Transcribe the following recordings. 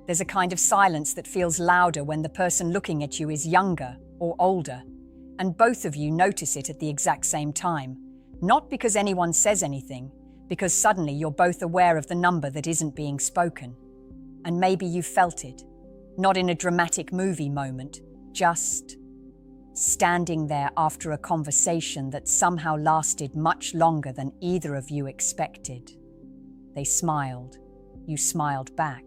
There's a kind of silence that feels louder when the person looking at you is younger or older, and both of you notice it at the exact same time. Not because anyone says anything, because suddenly you're both aware of the number that isn't being spoken. And maybe you felt it, not in a dramatic movie moment, just standing there after a conversation that somehow lasted much longer than either of you expected. They smiled. You smiled back.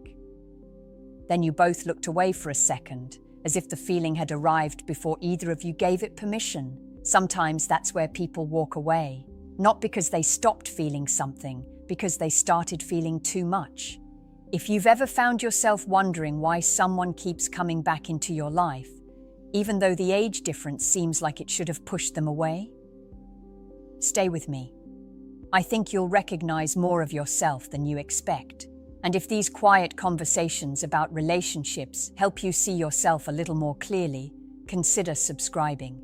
Then you both looked away for a second, as if the feeling had arrived before either of you gave it permission. Sometimes that's where people walk away, not because they stopped feeling something, because they started feeling too much. If you've ever found yourself wondering why someone keeps coming back into your life, even though the age difference seems like it should have pushed them away, stay with me. I think you'll recognize more of yourself than you expect. And if these quiet conversations about relationships help you see yourself a little more clearly, consider subscribing.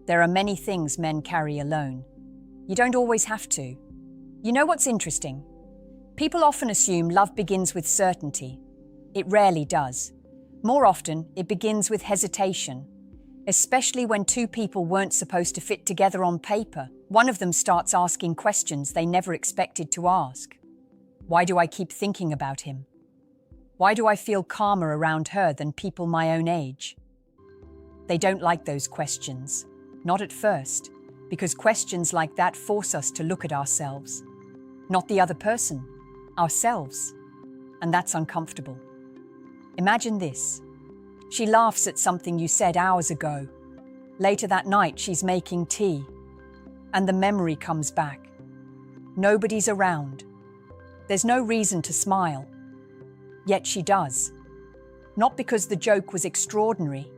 There are many things men carry alone. You don't always have to. You know what's interesting? People often assume love begins with certainty. It rarely does. More often, it begins with hesitation, especially when two people weren't supposed to fit together on paper. One of them starts asking questions they never expected to ask. Why do I keep thinking about him? Why do I feel calmer around her than people my own age? They don't like those questions, not at first, because questions like that force us to look at ourselves, not the other person, ourselves, and that's uncomfortable. Imagine this. She laughs at something you said hours ago. Later that night, she's making tea, and the memory comes back. Nobody's around. There's no reason to smile. Yet she does. Not because the joke was extraordinary,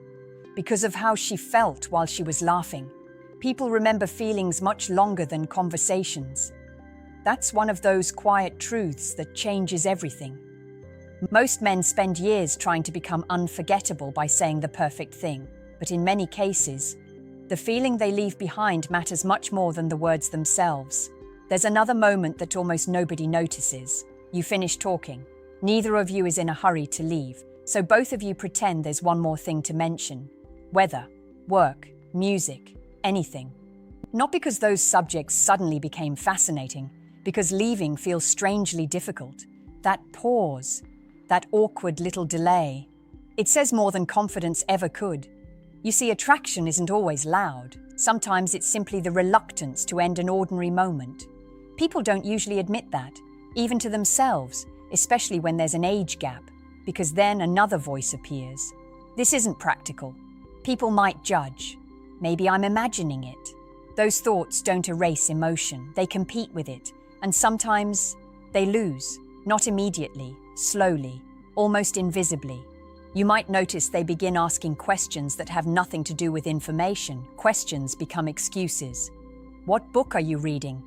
because of how she felt while she was laughing. People remember feelings much longer than conversations. That's one of those quiet truths that changes everything. Most men spend years trying to become unforgettable by saying the perfect thing, but in many cases, the feeling they leave behind matters much more than the words themselves. There's another moment that almost nobody notices. You finish talking. Neither of you is in a hurry to leave, so both of you pretend there's one more thing to mention. Weather, work, music, anything. Not because those subjects suddenly became fascinating, because leaving feels strangely difficult. That pause, that awkward little delay, it says more than confidence ever could. You see, attraction isn't always loud. Sometimes it's simply the reluctance to end an ordinary moment. People don't usually admit that, even to themselves, especially when there's an age gap, because then another voice appears. This isn't practical. People might judge. Maybe I'm imagining it. Those thoughts don't erase emotion. They compete with it, and sometimes they lose. Not immediately, slowly, almost invisibly. You might notice they begin asking questions that have nothing to do with information. Questions become excuses. What book are you reading?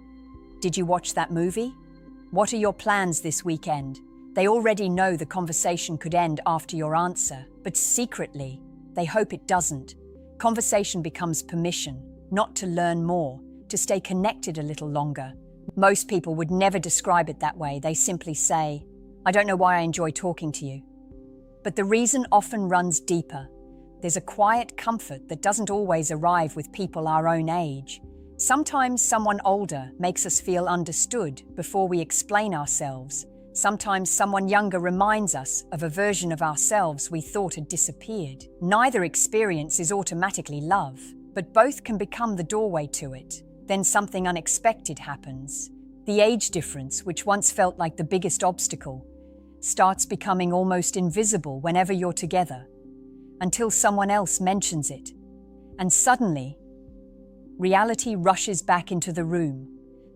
Did you watch that movie? What are your plans this weekend? They already know the conversation could end after your answer, but secretly, they hope it doesn't. Conversation becomes permission, not to learn more, to stay connected a little longer. Most people would never describe it that way. They simply say, I don't know why I enjoy talking to you. But the reason often runs deeper. There's a quiet comfort that doesn't always arrive with people our own age. Sometimes someone older makes us feel understood before we explain ourselves. Sometimes someone younger reminds us of a version of ourselves we thought had disappeared. Neither experience is automatically love, but both can become the doorway to it. Then something unexpected happens. The age difference, which once felt like the biggest obstacle, starts becoming almost invisible whenever you're together, until someone else mentions it. And suddenly, reality rushes back into the room.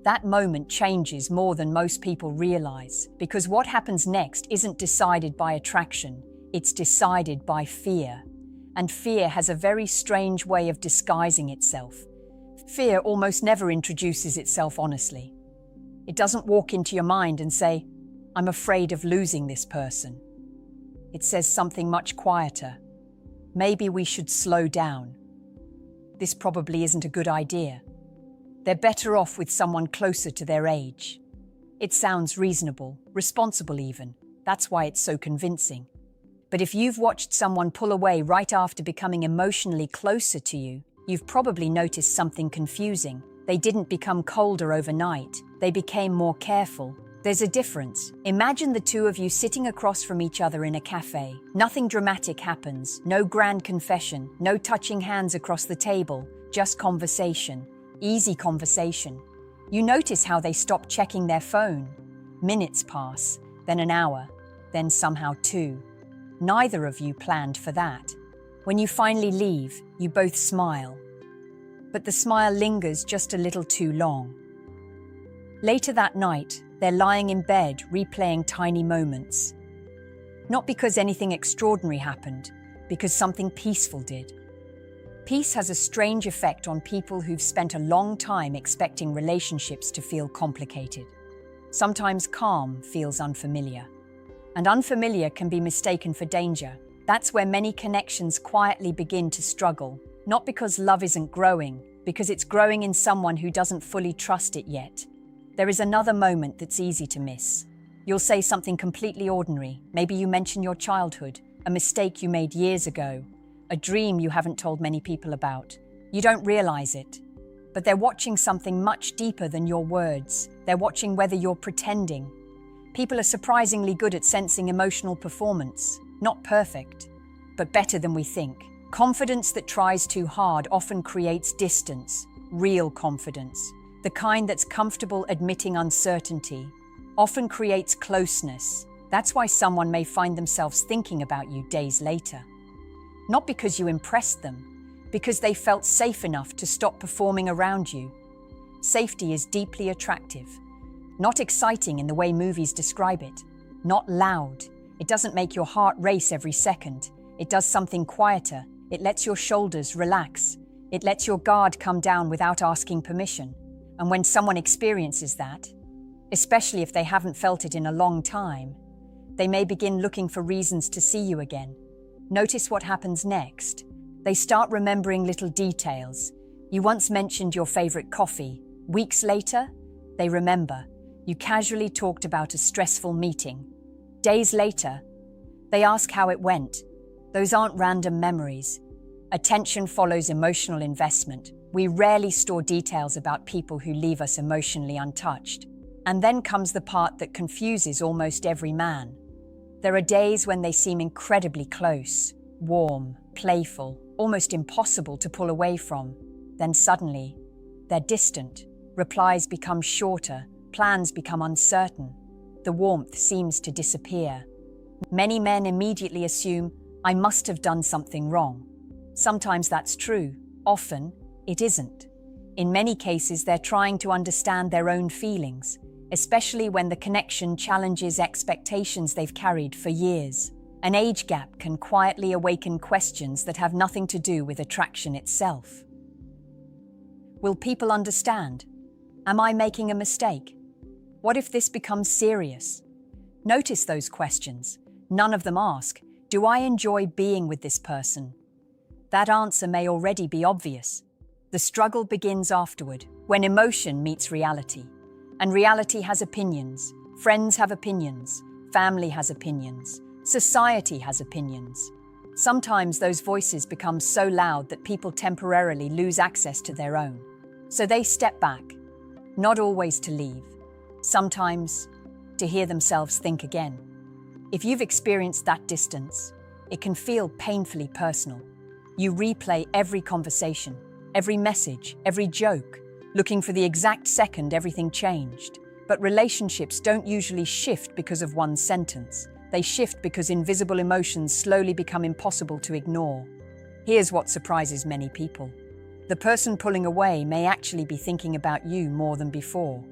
That moment changes more than most people realize, because what happens next isn't decided by attraction, it's decided by fear. And fear has a very strange way of disguising itself. Fear almost never introduces itself honestly. It doesn't walk into your mind and say, I'm afraid of losing this person. It says something much quieter. Maybe we should slow down. This probably isn't a good idea. They're better off with someone closer to their age. It sounds reasonable, responsible even. That's why it's so convincing. But if you've watched someone pull away right after becoming emotionally closer to you, you've probably noticed something confusing. They didn't become colder overnight. They became more careful. There's a difference. Imagine the two of you sitting across from each other in a cafe. Nothing dramatic happens. No grand confession. No touching hands across the table. Just conversation. Easy conversation. You notice how they stop checking their phone. Minutes pass, then an hour, then somehow 2. Neither of you planned for that. When you finally leave, you both smile. But the smile lingers just a little too long. Later that night, they're lying in bed replaying tiny moments. Not because anything extraordinary happened, because something peaceful did. Peace has a strange effect on people who've spent a long time expecting relationships to feel complicated. Sometimes calm feels unfamiliar. And unfamiliar can be mistaken for danger. That's where many connections quietly begin to struggle, not because love isn't growing, because it's growing in someone who doesn't fully trust it yet. There is another moment that's easy to miss. You'll say something completely ordinary. Maybe you mention your childhood, a mistake you made years ago, a dream you haven't told many people about. You don't realize it, but they're watching something much deeper than your words. They're watching whether you're pretending. People are surprisingly good at sensing emotional performance. Not perfect, but better than we think. Confidence that tries too hard often creates distance, real confidence. The kind that's comfortable admitting uncertainty often creates closeness. That's why someone may find themselves thinking about you days later. Not because you impressed them, because they felt safe enough to stop performing around you. Safety is deeply attractive. Not exciting in the way movies describe it. Not loud. It doesn't make your heart race every second. It does something quieter. It lets your shoulders relax. It lets your guard come down without asking permission. And when someone experiences that, especially if they haven't felt it in a long time, they may begin looking for reasons to see you again. Notice what happens next. They start remembering little details. You once mentioned your favorite coffee. Weeks later, they remember. You casually talked about a stressful meeting. Days later, they ask how it went. Those aren't random memories. Attention follows emotional investment. We rarely store details about people who leave us emotionally untouched. And then comes the part that confuses almost every man. There are days when they seem incredibly close, warm, playful, almost impossible to pull away from. Then suddenly, they're distant. Replies become shorter. Plans become uncertain. The warmth seems to disappear. Many men immediately assume, I must have done something wrong. Sometimes that's true. Often, it isn't. In many cases, they're trying to understand their own feelings, especially when the connection challenges expectations they've carried for years. An age gap can quietly awaken questions that have nothing to do with attraction itself. Will people understand? Am I making a mistake? What if this becomes serious? Notice those questions. None of them ask, do I enjoy being with this person? That answer may already be obvious. The struggle begins afterward, when emotion meets reality. And reality has opinions. Friends have opinions. Family has opinions. Society has opinions. Sometimes those voices become so loud that people temporarily lose access to their own. So they step back, not always to leave. Sometimes, to hear themselves think again. If you've experienced that distance, it can feel painfully personal. You replay every conversation, every message, every joke, looking for the exact second everything changed. But relationships don't usually shift because of one sentence. They shift because invisible emotions slowly become impossible to ignore. Here's what surprises many people. The person pulling away may actually be thinking about you more than before.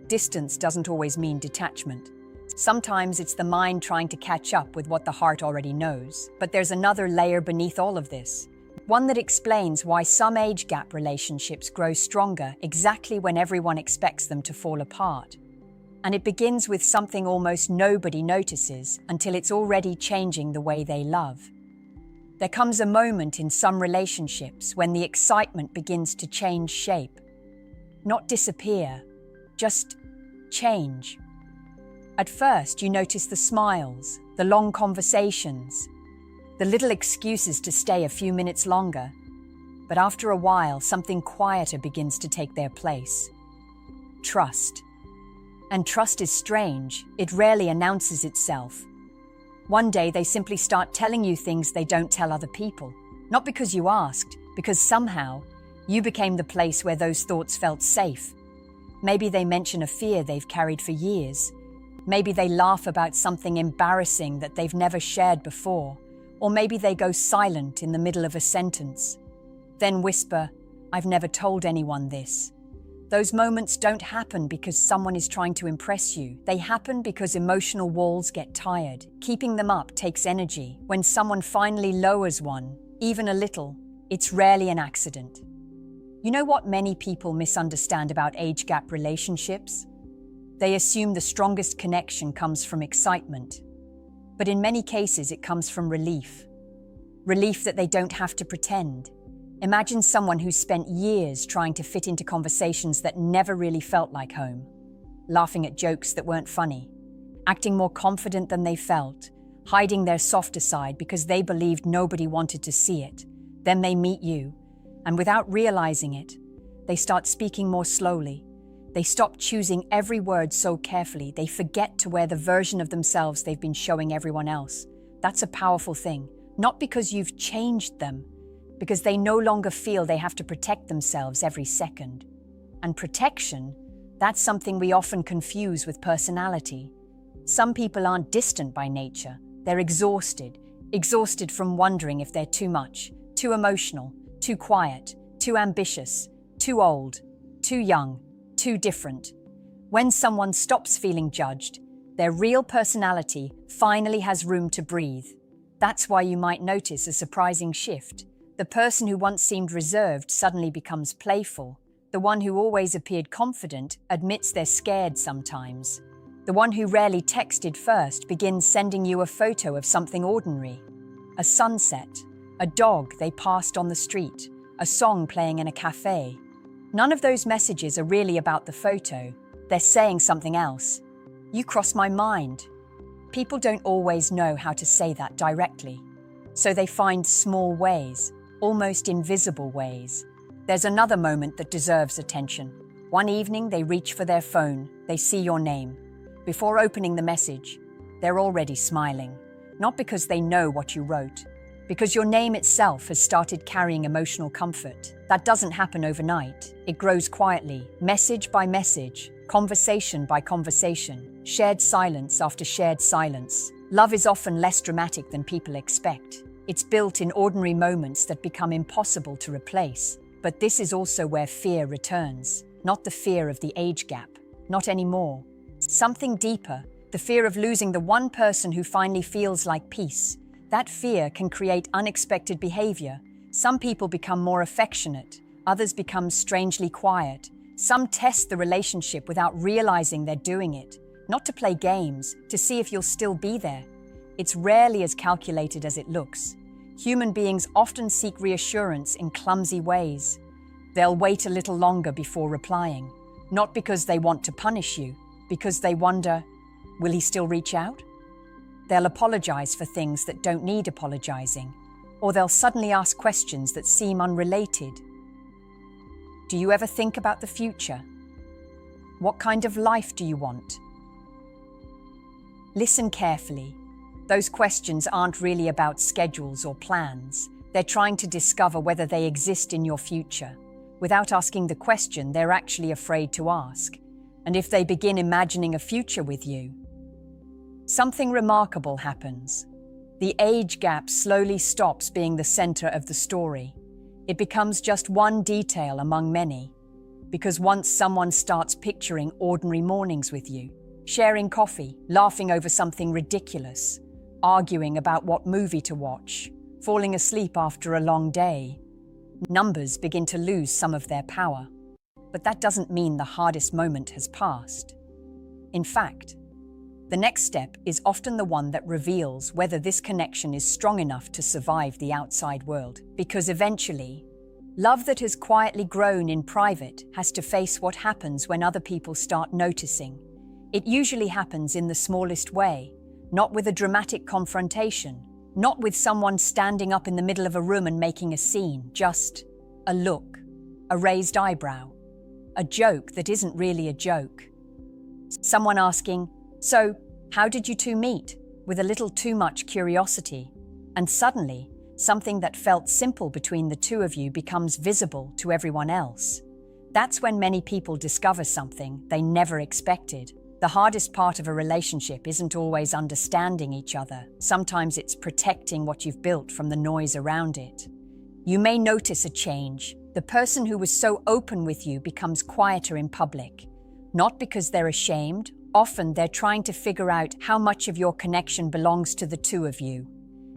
Distance doesn't always mean detachment. Sometimes it's the mind trying to catch up with what the heart already knows. But there's another layer beneath all of this. One that explains why some age gap relationships grow stronger exactly when everyone expects them to fall apart. And it begins with something almost nobody notices until it's already changing the way they love. There comes a moment in some relationships when the excitement begins to change shape. Not disappear, just change. At first, you notice the smiles, the long conversations, the little excuses to stay a few minutes longer. But after a while, something quieter begins to take their place. Trust. And trust is strange. It rarely announces itself. One day they simply start telling you things they don't tell other people. Not because you asked, because somehow you became the place where those thoughts felt safe. Maybe they mention a fear they've carried for years. Maybe they laugh about something embarrassing that they've never shared before. Or maybe they go silent in the middle of a sentence. Then whisper, "I've never told anyone this." Those moments don't happen because someone is trying to impress you. They happen because emotional walls get tired. Keeping them up takes energy. When someone finally lowers one, even a little, it's rarely an accident. You know what many people misunderstand about age gap relationships? They assume the strongest connection comes from excitement. But in many cases, it comes from relief. Relief that they don't have to pretend. Imagine someone who spent years trying to fit into conversations that never really felt like home, laughing at jokes that weren't funny, acting more confident than they felt, hiding their softer side because they believed nobody wanted to see it. Then they meet you, and without realizing it, they start speaking more slowly. They stop choosing every word so carefully, they forget to wear the version of themselves they've been showing everyone else. That's a powerful thing, not because you've changed them, because they no longer feel they have to protect themselves every second. And protection, that's something we often confuse with personality. Some people aren't distant by nature. They're exhausted from wondering if they're too much, too emotional, too quiet, too ambitious, too old, too young, too different. When someone stops feeling judged, their real personality finally has room to breathe. That's why you might notice a surprising shift. The person who once seemed reserved suddenly becomes playful. The one who always appeared confident admits they're scared sometimes. The one who rarely texted first begins sending you a photo of something ordinary. A sunset, a dog they passed on the street, a song playing in a cafe. None of those messages are really about the photo. They're saying something else. You cross my mind. People don't always know how to say that directly. So they find small ways, almost invisible ways. There's another moment that deserves attention. One evening, they reach for their phone. They see your name. Before opening the message, they're already smiling. Not because they know what you wrote, because your name itself has started carrying emotional comfort. That doesn't happen overnight. It grows quietly, message by message, conversation by conversation, shared silence after shared silence. Love is often less dramatic than people expect. It's built in ordinary moments that become impossible to replace. But this is also where fear returns. Not the fear of the age gap. Not anymore. Something deeper. The fear of losing the one person who finally feels like peace. That fear can create unexpected behavior. Some people become more affectionate. Others become strangely quiet. Some test the relationship without realizing they're doing it. Not to play games, to see if you'll still be there. It's rarely as calculated as it looks. Human beings often seek reassurance in clumsy ways. They'll wait a little longer before replying, not because they want to punish you, because they wonder, will he still reach out? They'll apologize for things that don't need apologizing, or they'll suddenly ask questions that seem unrelated. Do you ever think about the future? What kind of life do you want? Listen carefully. Those questions aren't really about schedules or plans. They're trying to discover whether they exist in your future. Without asking the question, they're actually afraid to ask. And if they begin imagining a future with you, something remarkable happens. The age gap slowly stops being the center of the story. It becomes just one detail among many. Because once someone starts picturing ordinary mornings with you, sharing coffee, laughing over something ridiculous, arguing about what movie to watch, falling asleep after a long day, numbers begin to lose some of their power. But that doesn't mean the hardest moment has passed. In fact, the next step is often the one that reveals whether this connection is strong enough to survive the outside world. Because eventually, love that has quietly grown in private has to face what happens when other people start noticing. It usually happens in the smallest way, not with a dramatic confrontation, Not with someone standing up in the middle of a room and making a scene, just a look, a raised eyebrow, a joke that isn't really a joke. Someone asking, "So, how did you two meet?" with a little too much curiosity. And suddenly, something that felt simple between the two of you becomes visible to everyone else. That's when many people discover something they never expected. The hardest part of a relationship isn't always understanding each other. Sometimes it's protecting what you've built from the noise around it. You may notice a change. The person who was so open with you becomes quieter in public. Not because they're ashamed. Often they're trying to figure out how much of your connection belongs to the two of you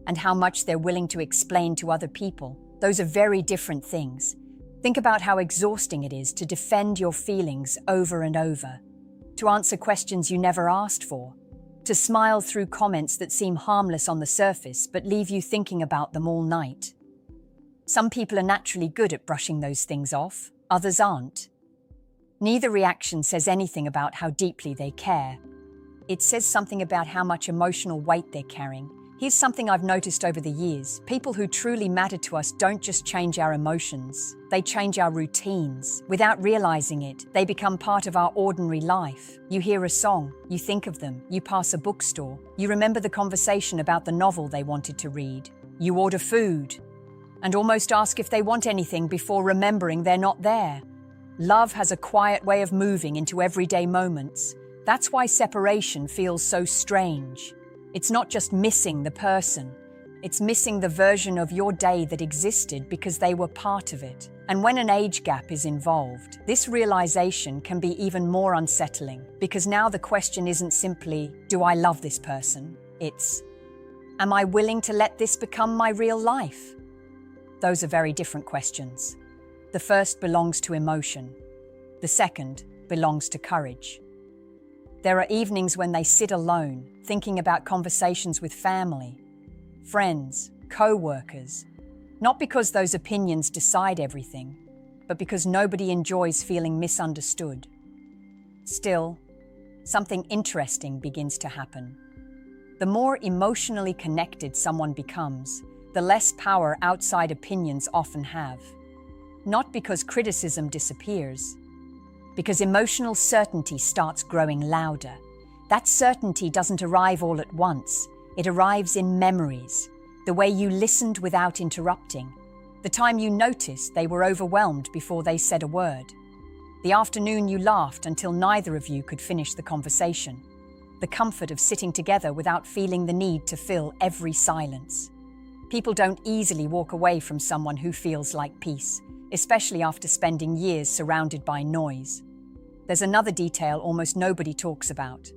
and how much they're willing to explain to other people. Those are very different things. Think about how exhausting it is to defend your feelings over and over, to answer questions you never asked for, to smile through comments that seem harmless on the surface but leave you thinking about them all night. Some people are naturally good at brushing those things off, others aren't. Neither reaction says anything about how deeply they care. It says something about how much emotional weight they're carrying. Here's something I've noticed over the years. People who truly matter to us don't just change our emotions, they change our routines. Without realizing it, they become part of our ordinary life. You hear a song, you think of them, you pass a bookstore, you remember the conversation about the novel they wanted to read. You order food and almost ask if they want anything before remembering they're not there. Love has a quiet way of moving into everyday moments. That's why separation feels so strange. It's not just missing the person. It's missing the version of your day that existed because they were part of it. And when an age gap is involved, this realization can be even more unsettling because now the question isn't simply, do I love this person? It's, am I willing to let this become my real life? Those are very different questions. The first belongs to emotion. The second belongs to courage. There are evenings when they sit alone, thinking about conversations with family, friends, co-workers, not because those opinions decide everything, but because nobody enjoys feeling misunderstood. Still, something interesting begins to happen. The more emotionally connected someone becomes, the less power outside opinions often have. Not because criticism disappears, because emotional certainty starts growing louder. That certainty doesn't arrive all at once. It arrives in memories, the way you listened without interrupting, the time you noticed they were overwhelmed before they said a word, the afternoon you laughed until neither of you could finish the conversation, the comfort of sitting together without feeling the need to fill every silence. People don't easily walk away from someone who feels like peace, especially after spending years surrounded by noise. There's another detail almost nobody talks about.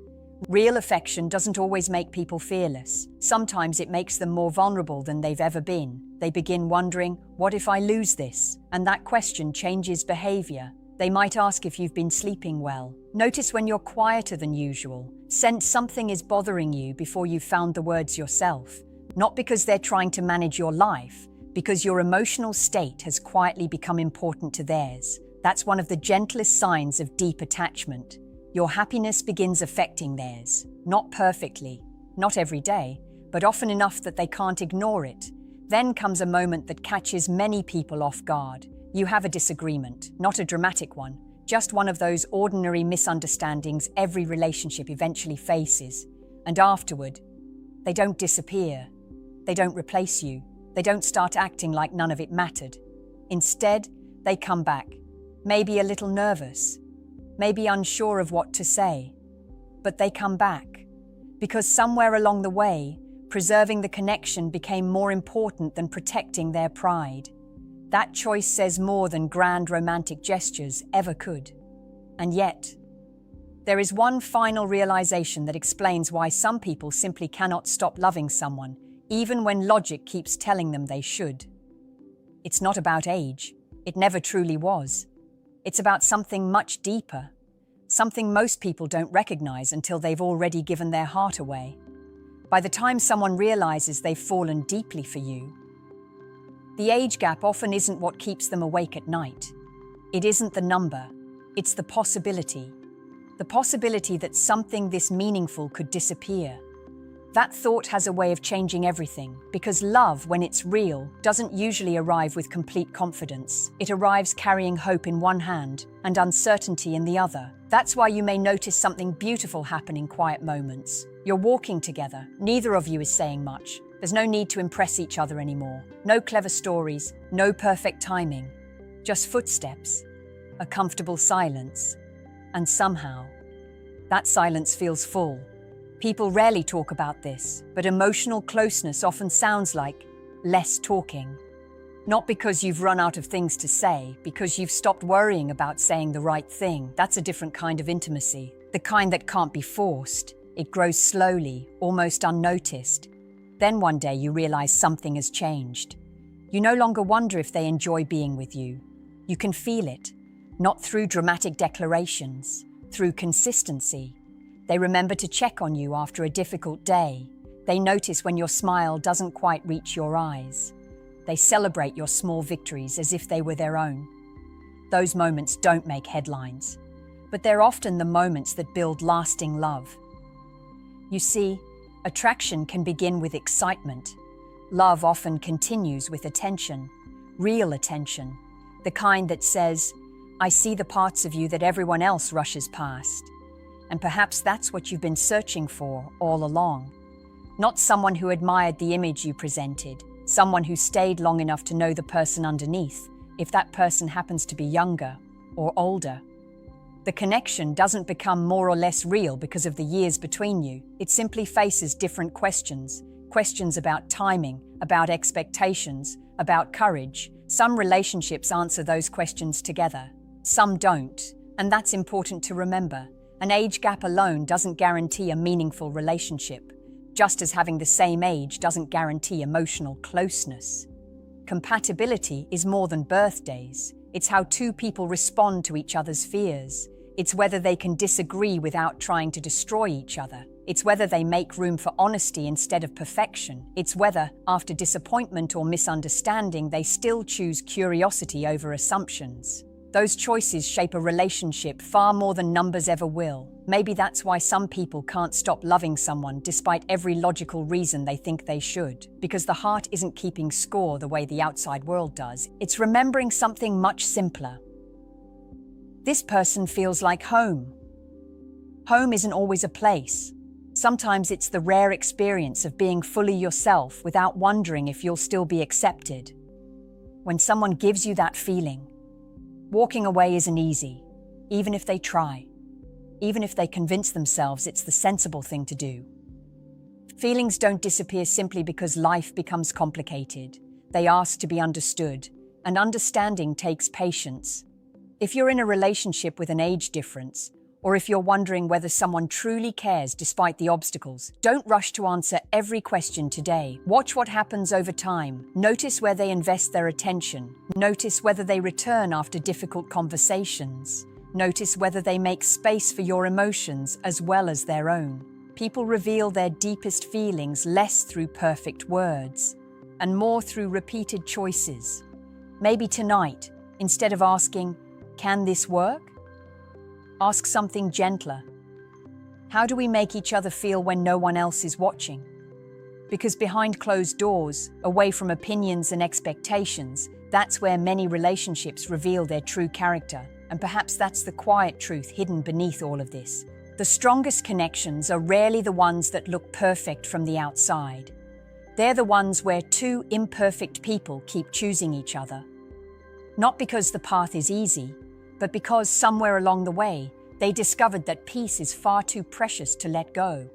Real affection doesn't always make people fearless. Sometimes it makes them more vulnerable than they've ever been. They begin wondering, what if I lose this? And that question changes behavior. They might ask if you've been sleeping well. Notice when you're quieter than usual. Sense something is bothering you before you've found the words yourself. Not because they're trying to manage your life, because your emotional state has quietly become important to theirs. That's one of the gentlest signs of deep attachment. Your happiness begins affecting theirs. Not perfectly, not every day, but often enough that they can't ignore it. Then comes a moment that catches many people off guard. You have a disagreement, not a dramatic one, just one of those ordinary misunderstandings every relationship eventually faces. And afterward, they don't disappear. They don't replace you. They don't start acting like none of it mattered. Instead, they come back, maybe a little nervous, maybe unsure of what to say, but they come back because somewhere along the way, preserving the connection became more important than protecting their pride. That choice says more than grand romantic gestures ever could. And yet, there is one final realization that explains why some people simply cannot stop loving someone, even when logic keeps telling them they should. It's not about age. It never truly was. It's about something much deeper, something most people don't recognize until they've already given their heart away. By the time someone realizes they've fallen deeply for you, the age gap often isn't what keeps them awake at night. It isn't the number, it's the possibility. The possibility that something this meaningful could disappear. That thought has a way of changing everything, because love, when it's real, doesn't usually arrive with complete confidence. It arrives carrying hope in one hand and uncertainty in the other. That's why you may notice something beautiful happen in quiet moments. You're walking together. Neither of you is saying much. There's no need to impress each other anymore. No clever stories, no perfect timing. Just footsteps, a comfortable silence. And somehow, that silence feels full. People rarely talk about this, but emotional closeness often sounds like less talking. Not because you've run out of things to say, because you've stopped worrying about saying the right thing. That's a different kind of intimacy, the kind that can't be forced. It grows slowly, almost unnoticed. Then one day you realize something has changed. You no longer wonder if they enjoy being with you. You can feel it, not through dramatic declarations, through consistency. They remember to check on you after a difficult day. They notice when your smile doesn't quite reach your eyes. They celebrate your small victories as if they were their own. Those moments don't make headlines, but they're often the moments that build lasting love. You see, attraction can begin with excitement. Love often continues with attention, real attention, the kind that says, "I see the parts of you that everyone else rushes past." And perhaps that's what you've been searching for all along. Not someone who admired the image you presented, someone who stayed long enough to know the person underneath, if that person happens to be younger or older. The connection doesn't become more or less real because of the years between you. It simply faces different questions. Questions about timing, about expectations, about courage. Some relationships answer those questions together. Some don't, and that's important to remember. An age gap alone doesn't guarantee a meaningful relationship, just as having the same age doesn't guarantee emotional closeness. Compatibility is more than birthdays. It's how two people respond to each other's fears. It's whether they can disagree without trying to destroy each other. It's whether they make room for honesty instead of perfection. It's whether, after disappointment or misunderstanding, they still choose curiosity over assumptions. Those choices shape a relationship far more than numbers ever will. Maybe that's why some people can't stop loving someone despite every logical reason they think they should. Because the heart isn't keeping score the way the outside world does. It's remembering something much simpler. This person feels like home. Home isn't always a place. Sometimes it's the rare experience of being fully yourself without wondering if you'll still be accepted. When someone gives you that feeling, walking away isn't easy, even if they try, even if they convince themselves it's the sensible thing to do. Feelings don't disappear simply because life becomes complicated. They ask to be understood, and understanding takes patience. If you're in a relationship with an age difference, or if you're wondering whether someone truly cares despite the obstacles, don't rush to answer every question today. Watch what happens over time. Notice where they invest their attention. Notice whether they return after difficult conversations. Notice whether they make space for your emotions as well as their own. People reveal their deepest feelings less through perfect words, and more through repeated choices. Maybe tonight, instead of asking, "Can this work?" ask something gentler. How do we make each other feel when no one else is watching? Because behind closed doors, away from opinions and expectations, that's where many relationships reveal their true character. And perhaps that's the quiet truth hidden beneath all of this. The strongest connections are rarely the ones that look perfect from the outside. They're the ones where two imperfect people keep choosing each other. Not because the path is easy, but because somewhere along the way, they discovered that peace is far too precious to let go.